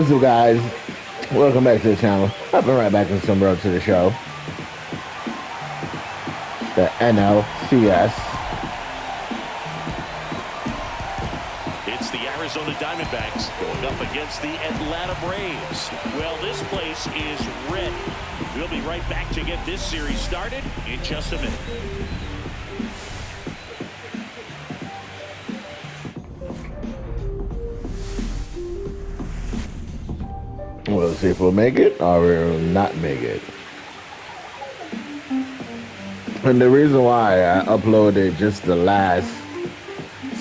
What's up, guys? Welcome back to the channel. I've been right back in some road to the show. The NLCS. It's the Arizona Diamondbacks going up against the Atlanta Braves. Well, this place is ready. We'll be right back to get this series started in just a minute. We'll see if we'll make it or we'll not make it. And the reason why I uploaded just the last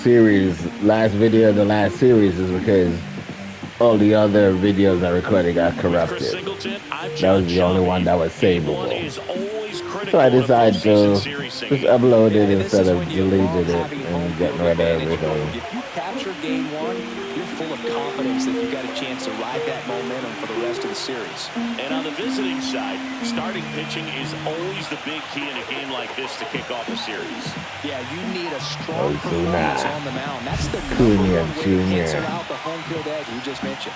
video of the last series is because all the other videos I recorded got corrupted. That was the only one that was savable. So I decided to just upload it instead of deleting it and getting rid of everything. If you capture game one, you're full of confidence that you got a chance to ride that momentum for the rest of the series. And on the visiting side, starting pitching is always the big key in a game like this to kick off a series. Yeah, you need a strong performance on the mound. That's the number one way to cancel out the home field edge you just mentioned.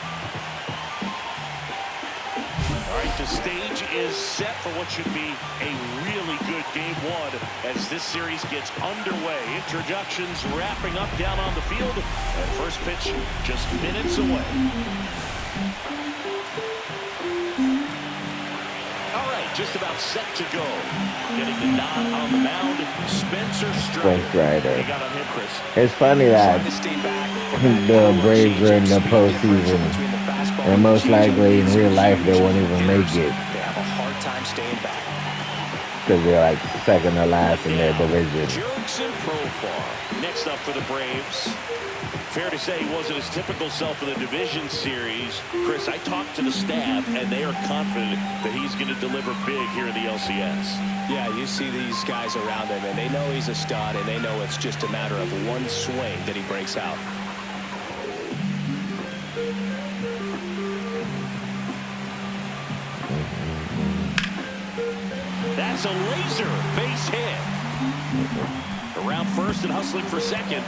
All right, the stage is set for what should be a really good game one as this series gets underway. Introductions wrapping up down on the field, and first pitch just minutes away. All right, just about set to go. Getting the nod on the mound, Spencer Strider. He got on him, Chris. It's funny that the Braves are in the postseason. And most likely in real life they won't even make it. They have a hard time staying back. Because they're like second to last in their division. Jurickson Profar next up for the Braves. Fair to say he wasn't his typical self in the division series. Chris, I talked to the staff and they are confident that he's going to deliver big here in the LCS. Yeah, you see these guys around him and they know he's a stud and they know it's just a matter of one swing that he breaks out. That's a laser base hit. Around first and hustling for second.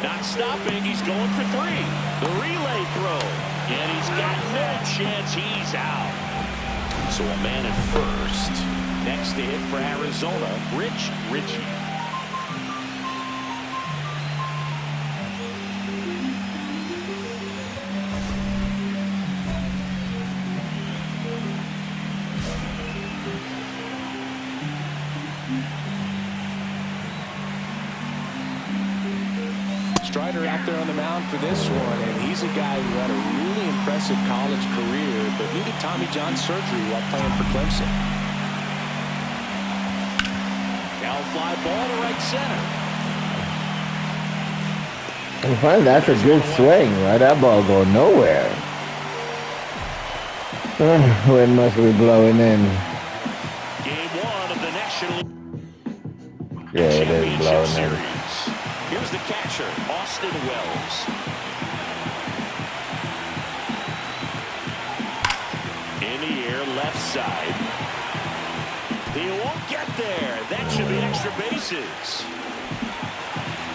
Not stopping. He's going for three. The relay throw. And he's got no chance. He's out. So a man at first. Next to hit for Arizona, Richey. Strider out there on the mound for this one, and he's a guy who had a really impressive college career, but needed Tommy John surgery while playing for Clemson. Now fly ball to right center. And finally, that's a good swing. Right, that ball go nowhere. Wind must be blowing in. Game one of the National Yeah, it is blowing in. Here's the catcher, Austin Wells. In the air, left side. He won't get there. That should be extra bases.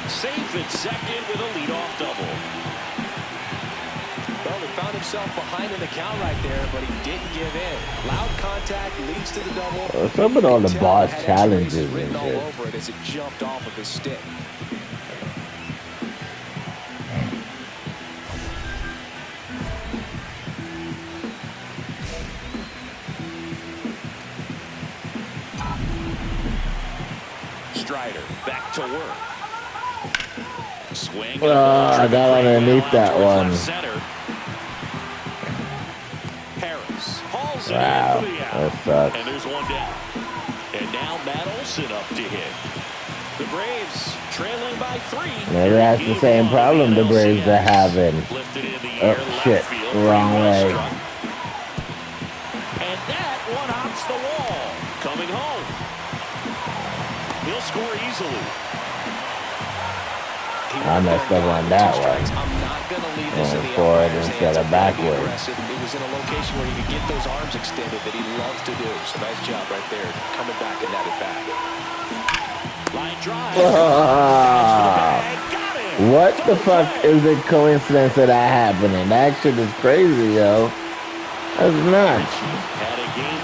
Safe at second with a leadoff double. Well, he found himself behind in the count right there, but he didn't give in. Loud contact leads to the double. Some of all the boss challenges and written all shit. over it as it jumped off of his stick. Strider back to work. Swing. I got underneath that one. Harris hauls it Wow, in for the out. that sucks. And there's one down. And now Matt Olson up to hit. The Braves trailing by 3. Maybe that's the same problem the Braves are having. Oh shit, wrong way. And that one hops the wall. Coming home. He'll score easily. I messed up on that one. I'm not going to leave this in the forward umpire's instead hands. of backwards. It was in a location where he could get those arms extended that he loves to do. So nice job right there, coming back in that at bat. Line drive. Ah. Got him. What the fuck is the coincidence of that happening? That shit is crazy, yo. That's nuts.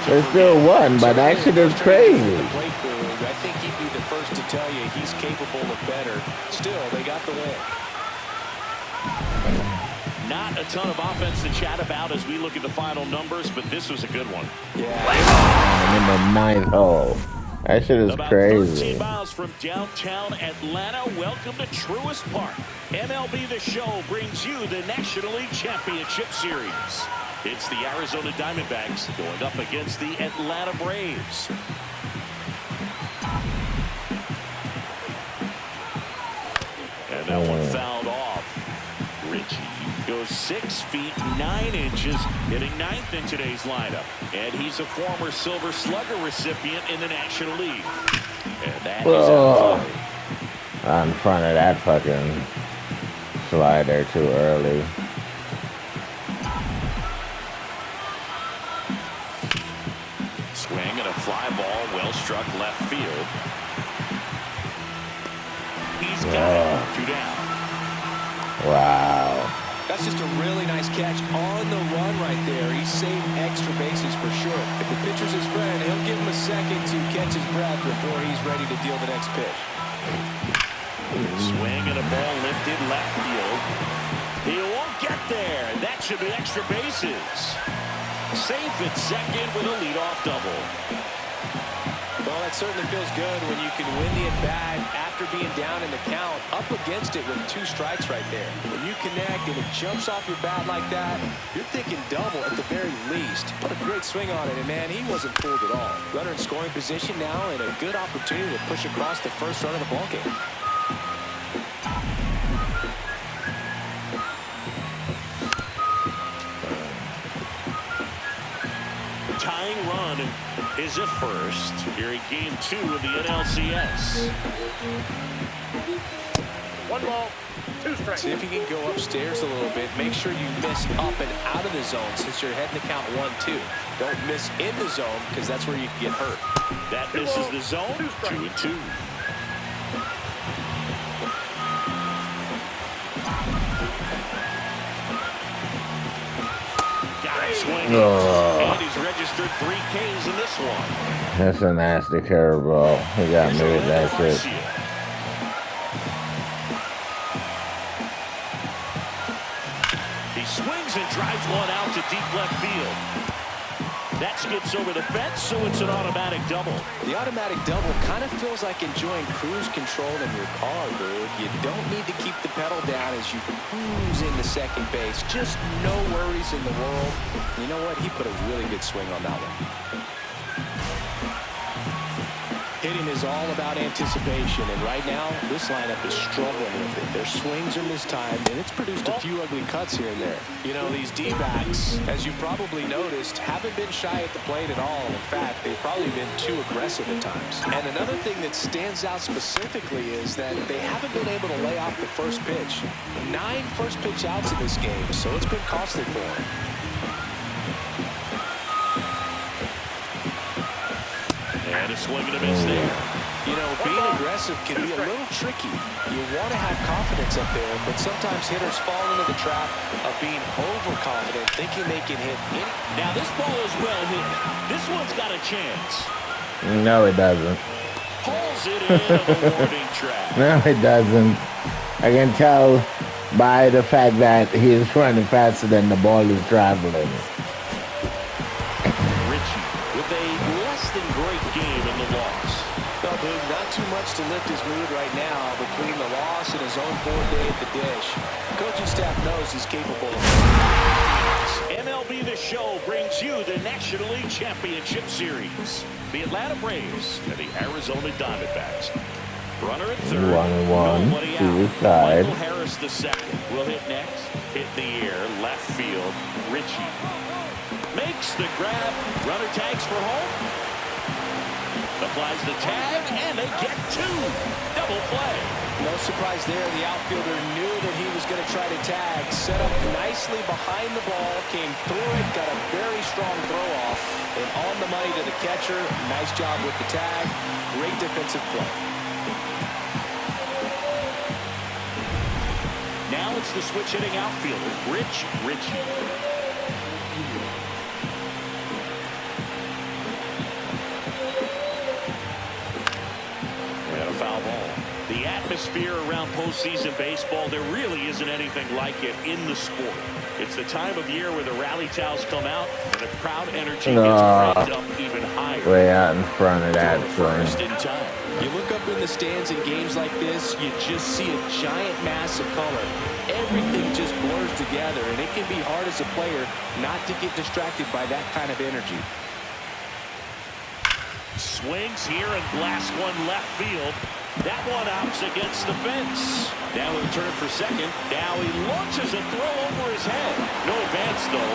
They still won, but that shit is crazy. I think he'd be the first to tell you he's capable of better. Still, they got the win. Not a ton of offense to chat about as we look at the final numbers, but this was a good one. Yeah. In the ninth hole. That shit is crazy. 13 miles from downtown Atlanta. Welcome to Truist Park. MLB The Show brings you the National League Championship Series. It's the Arizona Diamondbacks going up against the Atlanta Braves. And that one fouled off. Richey goes 6 feet 9 inches, hitting ninth in today's lineup. And he's a former Silver Slugger recipient in the National League. And that is out of play. In front of that fucking slider too early. Swing and a fly ball, well struck left field. He's got it. 2 down. Wow. That's just a really nice catch on the run right there. He saved extra bases for sure. If the pitcher's his friend, he'll give him a second to catch his breath before he's ready to deal the next pitch. Swing and a ball lifted left field. He won't get there. That should be extra bases. Safe at second with a leadoff double. Well, that certainly feels good when you can win the at-bat after being down in the count, up against it with 2 strikes right there. When you connect and it jumps off your bat like that, you're thinking double at the very least. Put a great swing on it, and man, he wasn't fooled at all. Runner in scoring position now, and a good opportunity to push across the first run of the ballgame. Tying run is at first here in game 2 of the NLCS. 1 ball, 2 strikes. See if you can go upstairs a little bit. Make sure you miss up and out of the zone since you're heading to count 1-2. Don't miss in the zone because that's where you can get hurt. That misses the zone. 2-2. Swinging. And he's registered 3 Ks in this one. That's a nasty curveball. He got me with that shit. He swings and drives one out to deep left field. That skips over the fence, so it's an automatic double. The automatic double kind of feels like enjoying cruise control in your car, dude. You don't need to keep the pedal down as you cruise into second base. Just no worries in the world. You know what? He put a really good swing on that one. Hitting is all about anticipation, and right now, this lineup is struggling with it. Their swings are mistimed, and it's produced a few ugly cuts here and there. You know, these D-backs, as you probably noticed, haven't been shy at the plate at all. In fact, they've probably been too aggressive at times. And another thing that stands out specifically is that they haven't been able to lay off the first pitch. 9 first pitch outs in this game, so it's been costly for them. And a swing and a miss there. You know, being aggressive can be a little tricky. You want to have confidence up there, but sometimes hitters fall into the trap of being overconfident, thinking they can hit any. Now this ball is well hit. This one's got a chance. No, it doesn't. Pulls it in on the warning track. No, it doesn't. I can tell by the fact that he is running faster than the ball is traveling. Richey with a less than great game in the loss. Well, Boog, not too much to lift his mood right now between the loss and his own poor day at the dish. The coaching staff knows he's capable of it. MLB The Show brings you the National League Championship Series. The Atlanta Braves and the Arizona Diamondbacks. Runner at third. 1-1 Nobody to out. the side. Michael Harris the second will hit next. Hit in the air, left field. Richey makes the grab. Runner tags for home. Applies the tag, and they get 2. Double play. No surprise there. The outfielder knew that he was going to try to tag. Set up nicely behind the ball. Came through it. Got a very strong throw off. And on the money to the catcher. Nice job with the tag. Great defensive play. it's the switch hitting outfielder, Richey. And a foul ball. The atmosphere around postseason baseball, there really isn't anything like it in the sport. It's the time of year where the rally towels come out and the crowd energy gets cranked up even higher. Way out in front of that First in time. You look up in the stands in games like this, you just see a giant mass of color. Everything just blurs together, and it can be hard as a player not to get distracted by that kind of energy. Swings here and blasts one left field. That one opts against the fence. Now he'll turn for second. Now he launches a throw over his head. No advance, though.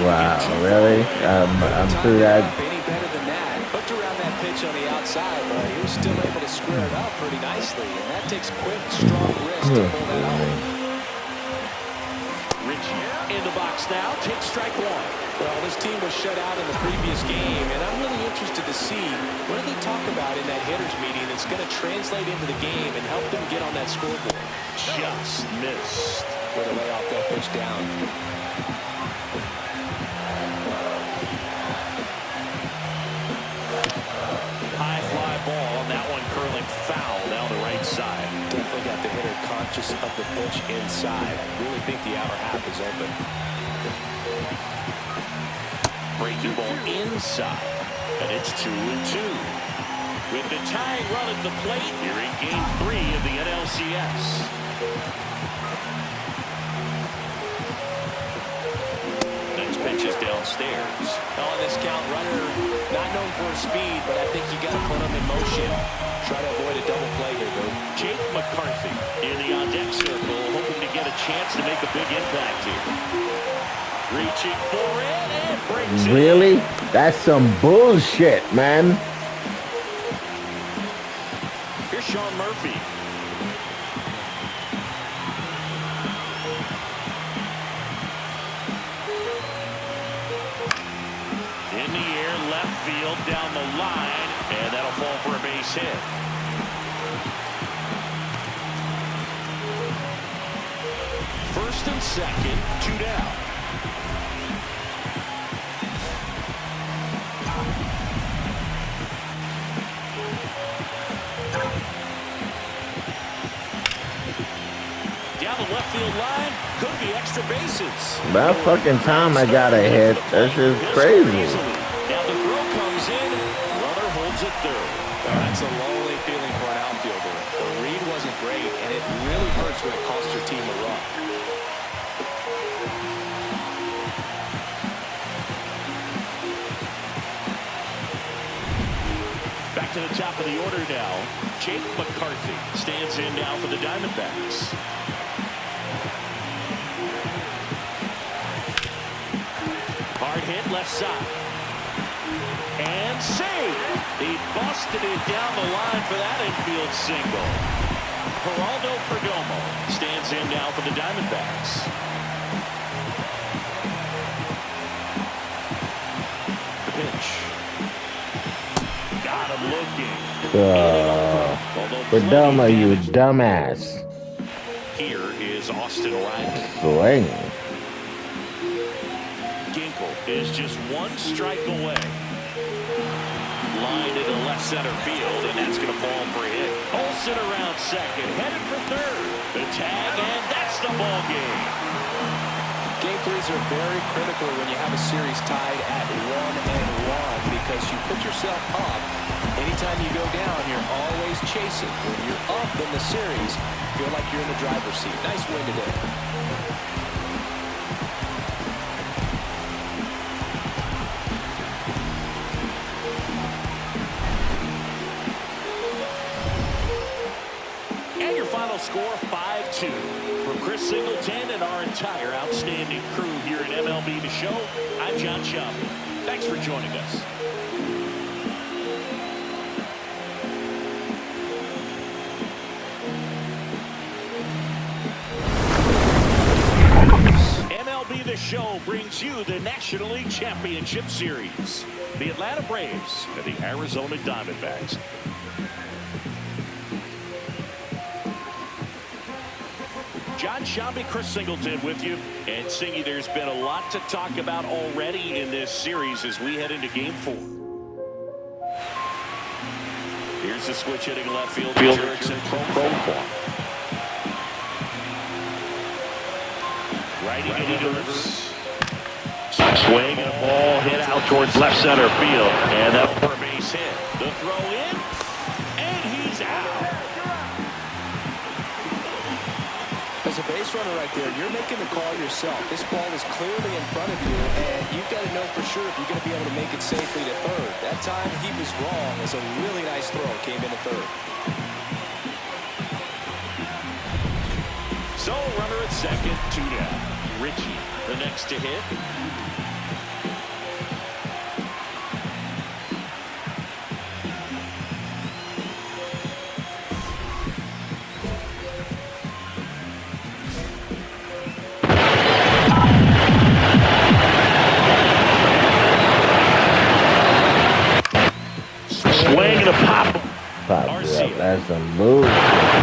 Wow, really? I'm through that. Any better than that. Hooked around that pitch on the outside, but he was still able to square it up pretty nicely. And that takes quick, strong wrist to pull that off. Richey in the box now. Takes strike one. Well, this team was shut out in the previous game, and I'm really interested to see what do they talk about in that hitters meeting that's going to translate into the game and help them get on that scoreboard. Just missed. Way to lay off that pitch down. High fly ball on that one, curling foul down the right side. Definitely got the hitter conscious of the pitch inside. I really think the outer half is open. Breaking ball inside, and it's 2-2. With the tying run at the plate here in Game 3 of the NLCS. Next pitch is downstairs. On this count, runner not known for his speed, but I think you got to put him in motion. Try to avoid a double play here, Boo. Jake McCarthy in the on-deck circle, hoping to get a chance to make a big impact here. Reaching for it and brings it. Really? That's some bullshit, man. Here's Sean Murphy. In the air, left field, down the line, and that'll fall for a base hit. First and second, 2 down. Down the left field line, could be extra bases. About fucking time I got a hit. That's just crazy. Now the throw comes in, runner holds it third. That's a lonely feeling for an outfielder. The read wasn't great, and it really hurts when it costs your team a run. Back to the top of the order now. Jake McCarthy stands in now for the Diamondbacks. Hard hit left side. And save. He busted it down the line for that infield single. Geraldo Perdomo stands in now for the Diamondbacks. The pitch. Got him looking. Perdomo, you dumbass. Here is Austin Riley. Swing. Ginkle is just one strike away. Line into left center field, and that's going to fall for a hit. Olsen around second, headed for third. The tag, and that's the ball game. Game threes are very critical when you have a series tied at 1-1 because you put yourself up. Anytime you go down, you're always chasing. When you're up in the series, you feel like you're in the driver's seat. Nice win today. And your final score, 5-2. From Chris Singleton and our entire outstanding crew here at MLB The Show, I'm John Schaubel. Thanks for joining us. MLB The Show brings you the National League Championship Series. The Atlanta Braves and the Arizona Diamondbacks. John Shambi, Chris Singleton with you. And Singy, there's been a lot to talk about already in this series as we head into Game 4. Here's the switch hitting left field. Jurickson pro. Righty delivers. Swing and a ball hit out towards left center field. And that for a base hit. The throw in. And he's out. As a base runner right there, you're making the call yourself. This ball is clearly in front of you, and you've got to know for sure if you're going to be able to make it safely to third. That time he was wrong as a really nice throw came into third. So runner at second, 2 down. Richey, the next to hit. Swing and a pop. That's a move,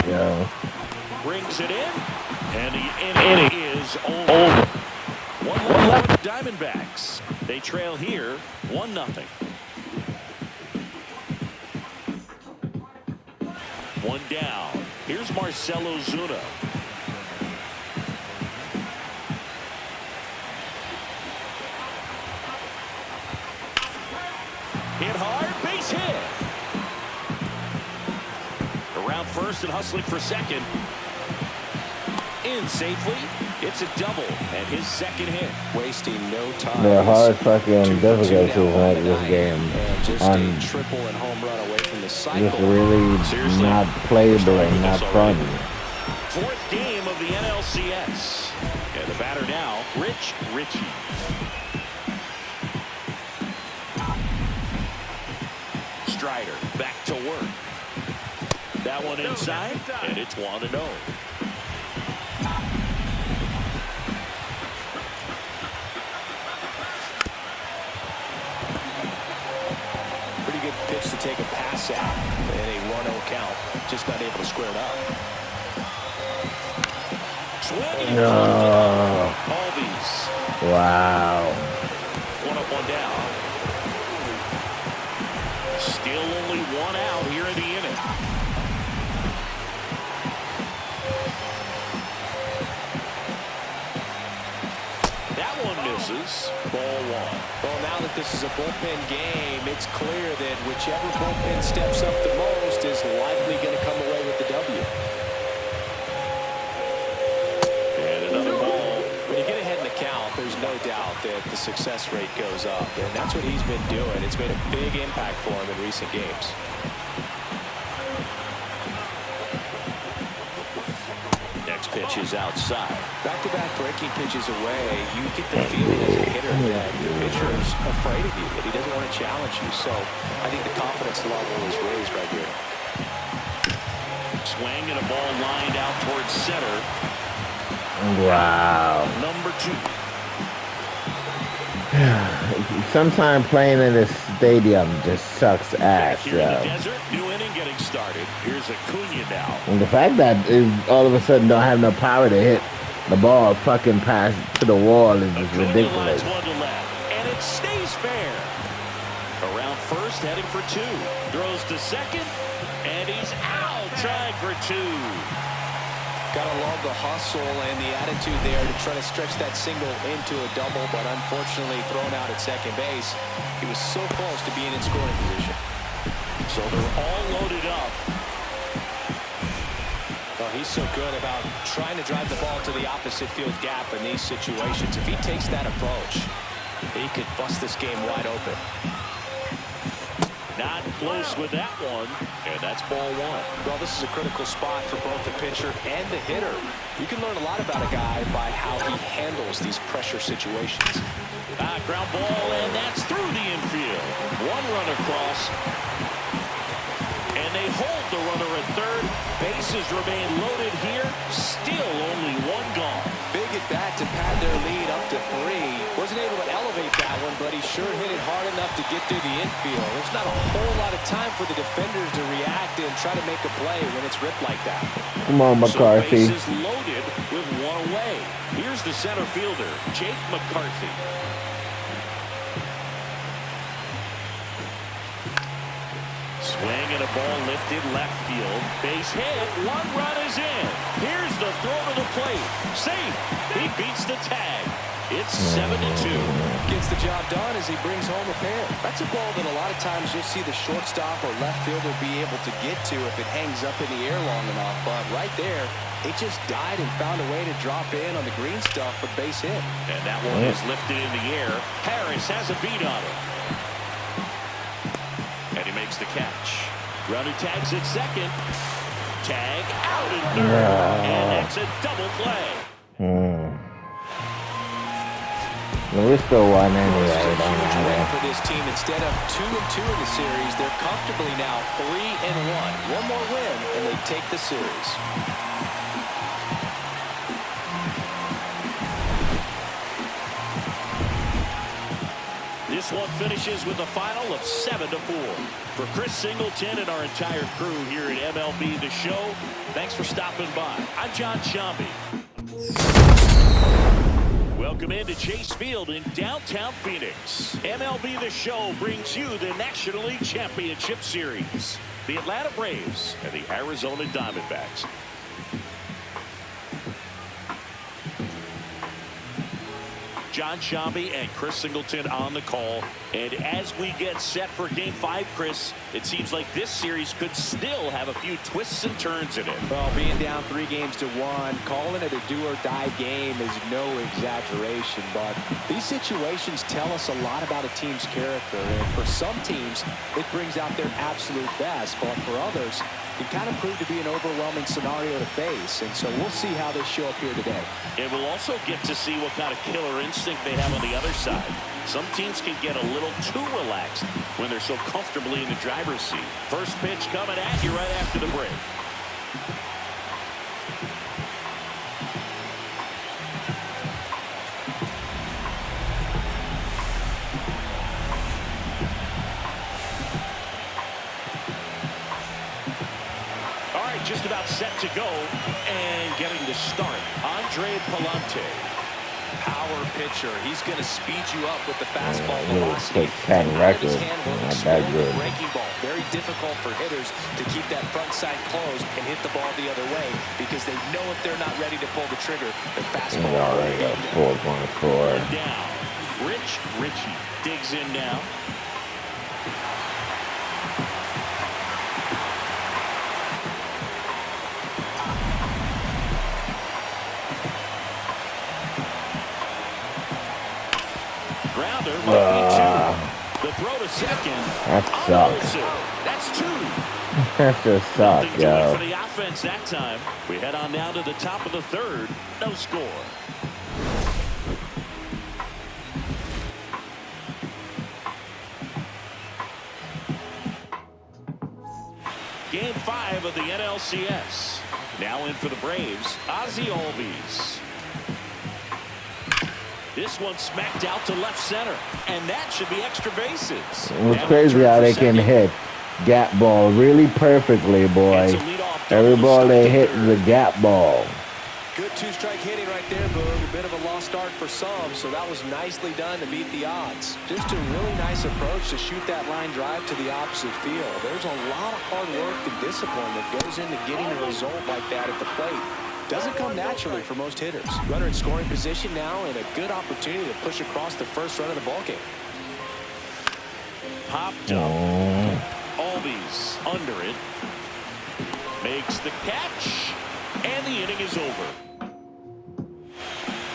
yo. Brings it in, and the inning is over. 1-1 left for the Diamondbacks. They trail here, 1-0. One down. Here's Marcelo Zuna. Hit hard, base hit. Around first and hustling for second. In safely. It's a double and his second hit. Wasting no time. The hard fucking difficulties like this game. And just a triple and home run away from the cycle. Just really not playable and not fun. Fourth game of the NLCS. And the batter now, Richey. Strider back to work. That one inside, and it's 1-0. Pretty good pitch to take a pass at in a 1-0 count. Just not able to square it up. Swinging. All these. Wow. 1 up, 1 down. Still only 1 out here in the inning. That one misses. Ball 1. Well, now that this is a bullpen game, it's clear that whichever bullpen steps up the most is likely going to come away with the W. And another ball. When you get ahead in the count, there's no doubt that the success rate goes up, and that's what he's been doing. It's made a big impact for him in recent games. Next pitch is outside. Back-to-back breaking pitches away, you get the feeling as a hitter that the pitcher is afraid of you, that he doesn't want to challenge you. So I think the confidence level is raised right here. Swing and a ball lined out towards center. Wow. Number 2. Sometimes playing in this stadium just sucks ass, Here in the yo. desert, new inning getting started. Here's Acuna now. And the fact that it all of a sudden don't have no power to hit the ball fucking pass to the wall is just Acuna ridiculous. lines 1 to left, and it stays fair. Around first, heading for 2. Throws to second, and he's out, trying for 2. Got to love the hustle and the attitude there to try to stretch that single into a double, but unfortunately thrown out at second base. He was so close to being in scoring position. So they're all loaded up. Well, he's so good about trying to drive the ball to the opposite field gap in these situations. If he takes that approach, he could bust this game wide open. Not close with that one, and that's ball 1. Well, this is a critical spot for both the pitcher and the hitter. You can learn a lot about a guy by how he handles these pressure situations. Ground ball, and that's through the infield. 1 run across, and they hold the runner at third. Bases remain loaded here. Still only one gone. Big at bat to pad their lead up to 3. Wasn't able to elevate that one, but he sure hit it hard enough to get through the infield. There's not a whole lot of time for the defenders to react and try to make a play when it's ripped like that. Come on, McCarthy. So bases loaded with one away. Here's the center fielder, Jake McCarthy. Swing and a ball lifted left field. Base hit. One run is in. Here's the throw to the plate. Safe. He beats the tag. It's 7-2. Gets the job done as he brings home a pair. That's a ball that a lot of times you'll see the shortstop or left fielder be able to get to if it hangs up in the air long enough. But right there, it just died and found a way to drop in on the green stuff for base hit. And that one is lifted in the air. Harris has a beat on it. And he makes the catch. Runner tags at second. Tag out at third. And that's a double play. We still won anyway. Don't matter. For this team, instead of 2-2 in the series, they're comfortably now 3-1. One more win, and they take the series. This one finishes with a final of 7-4. For Chris Singleton and our entire crew here at MLB The Show, thanks for stopping by. I'm John Shambi. Welcome into Chase Field in downtown Phoenix. MLB The Show brings you the National League Championship Series. The Atlanta Braves and the Arizona Diamondbacks. John Shambi and Chris Singleton on the call. And as we get set for Game 5, Chris, it seems like this series could still have a few twists and turns in it. Well, being down 3-1, calling it a do-or-die game is no exaggeration. But these situations tell us a lot about a team's character. And for some teams, it brings out their absolute best. But for others, it kind of proved to be an overwhelming scenario to face. And so we'll see how they show up here today. And we'll also get to see what kind of killer instinct they have on the other side. Some teams can get a little too relaxed when they're so comfortably in the driver's seat. First pitch coming at you right after the break. All right, just about set to go and getting the start. Andre Palante. Power pitcher. He's going to speed you up with the fastball velocity. Quick record. Not that good. Breaking ball. Very difficult for hitters to keep that front side closed and hit the ball the other way because they know if they're not ready to pull the trigger, the fastball. Already got 4.4. Down. Richey digs in now. Grounder might be 2. The throw to second. That sucks. That's 2. That just sucks, yo. For the offense that time. We head on now to the top of the third. No score. Game 5 of the NLCS. Now in for the Braves, Ozzie Albies. This one smacked out to left center, and that should be extra bases. It's crazy how they can hit gap ball really perfectly, boy. Every ball they hit is a gap ball. Good two-strike hitting right there, Boog. A bit of a lost start for some, so that was nicely done to meet the odds. Just a really nice approach to shoot that line drive to the opposite field. There's a lot of hard work and discipline that goes into getting a result like that at the plate. Doesn't come naturally for most hitters. Runner in scoring position now and a good opportunity to push across the first run of the ballgame. Popped up. Albies under it. Makes the catch. And the inning is over.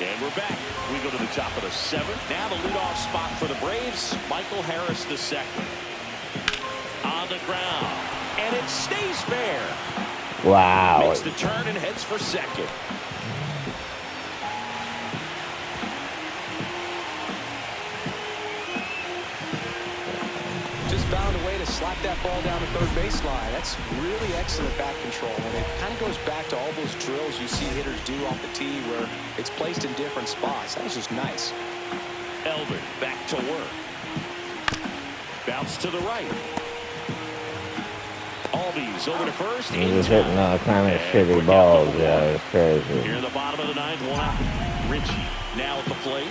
And we're back. We go to the top of the 7th. Now the leadoff spot for the Braves. Michael Harris the second. On the ground. And it stays fair. Wow. Makes the turn and heads for second. just found a way to slap that ball down the third baseline. That's really excellent bat control, and it kind of goes back to all those drills you see hitters do off the tee where it's placed in different spots. That was just nice. Elder back to work. Bounce to the right. Albies over to first. He's just hitting all kind of shitty balls. Yeah, it's crazy. Here in the bottom of the ninth, 1 out. Richey now at the plate.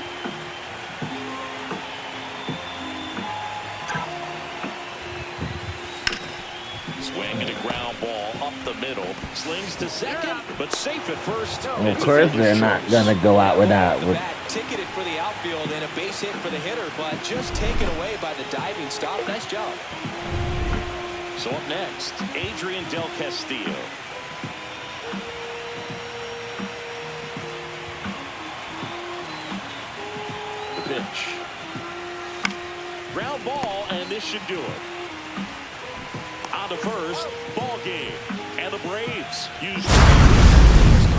Swing and a ground ball up the middle. Slings to second, but safe at first. And of course, they're not going to go out without. Ticketed for the outfield and a base hit for the hitter, but just taken away by the diving stop. Nice job. So up next, Adrian Del Castillo. The pitch. Ground ball, and this should do it. On to first, ball game. And the Braves use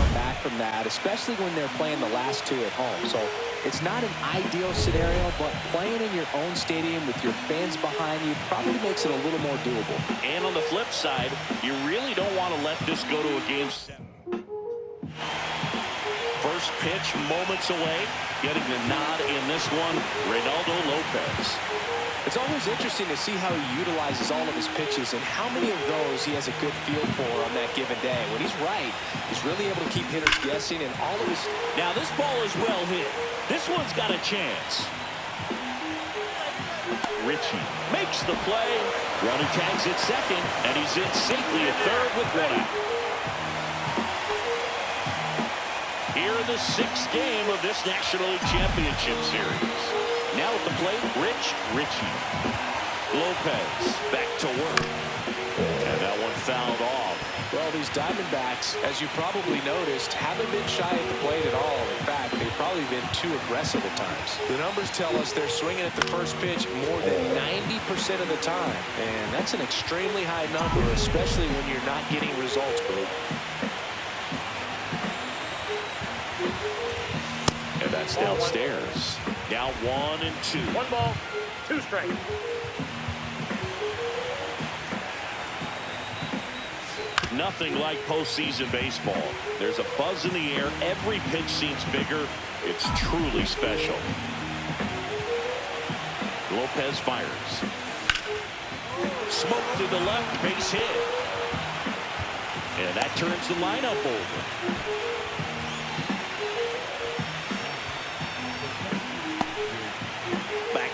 come back from that, especially when they're playing the last two at home. So it's not an ideal scenario, but playing in your own stadium with your fans behind you probably makes it a little more doable. And on the flip side, you really don't want to let this go to a game 7. First pitch moments away. Getting the nod in this one, Reynaldo Lopez. It's always interesting to see how he utilizes all of his pitches and how many of those he has a good feel for on that given day. When he's right, he's really able to keep hitters guessing, and all of his... Now this ball is well hit. This one's got a chance. Richey makes the play. Runner tags at second, and he's in safely at third with 1 out. Here in the 6th game of this National League Championship Series. Now at the plate, Richey. Lopez back to work. And that one fouled off. Well, these Diamondbacks, as you probably noticed, haven't been shy at the plate at all. In fact, they've probably been too aggressive at times. The numbers tell us they're swinging at the first pitch more than 90% of the time. And that's an extremely high number, especially when you're not getting results, Blue. And that's downstairs. Now 1 and 2. 1 ball, 2 strikes. Nothing like postseason baseball. There's a buzz in the air. Every pitch seems bigger. It's truly special. Lopez fires. Smoke to the left, base hit. And that turns the lineup over.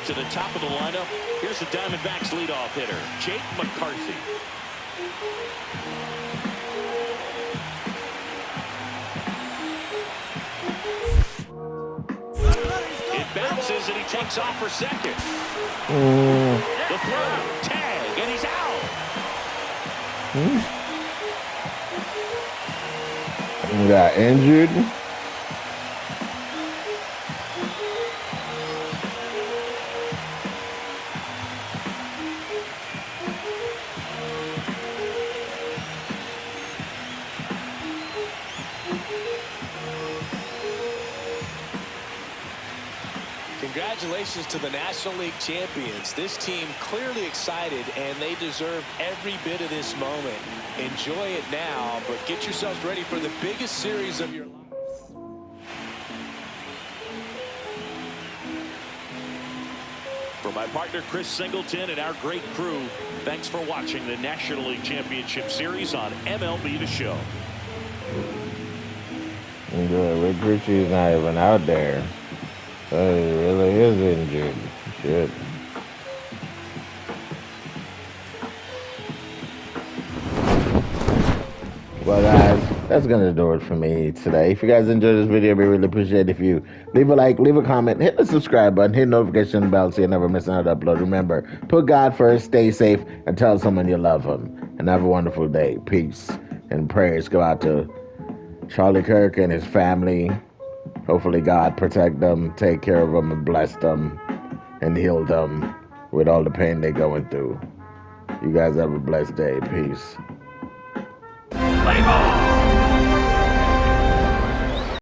To the top of the lineup, here's the Diamondbacks leadoff hitter, Jake McCarthy. It bounces and he takes off for second. The throw, tag, and he's out. He got injured. Congratulations to the National League champions. This team clearly excited, and they deserve every bit of this moment. Enjoy it now, but get yourselves ready for the biggest series of your lives. For my partner Chris Singleton and our great crew, thanks for watching the National League Championship Series on MLB The Show. Rick Richey's not even out there. So he really is injured. Shit. Well, guys, that's going to do it for me today. If you guys enjoyed this video, we really appreciate it if you leave a like, leave a comment, hit the subscribe button, hit the notification bell so you never miss another upload. Remember, put God first, stay safe, and tell someone you love them. And have a wonderful day. Peace and prayers go out to Charlie Kirk and his family. Hopefully God protect them, take care of them, and bless them, and heal them with all the pain they're going through. You guys have a blessed day. Peace. Play ball!